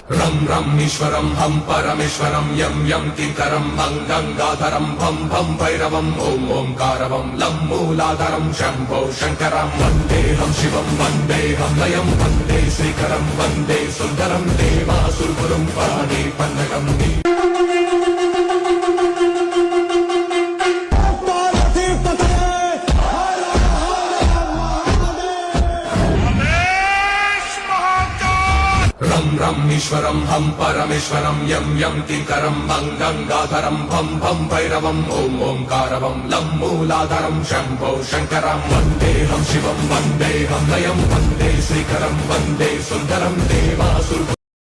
రం రం ఈశ్వరం హం పరమేశ్వరం యం యం కింకరం భం గంగాధరం భం భం భైరవం ఓం ఓంకారవం లం మూలాధరం శంభో శంకరం వందేహం శివం వందేహం లయం వందే శ్రీకరం వందే సుందరం దేవాసురుపురం పాణి పన్నగం రం రం ఈశ్వరం హం పరమేశ్వరం యం యం కింకరం భం గంగాధరం భం భం భైరవం ఓం ఓంకారవం లం మూలాధరం శంభో శంకరం వందేహం శివం వందేహం లయం వందే శ్రీకరం వందే సుందరం దేవాసురు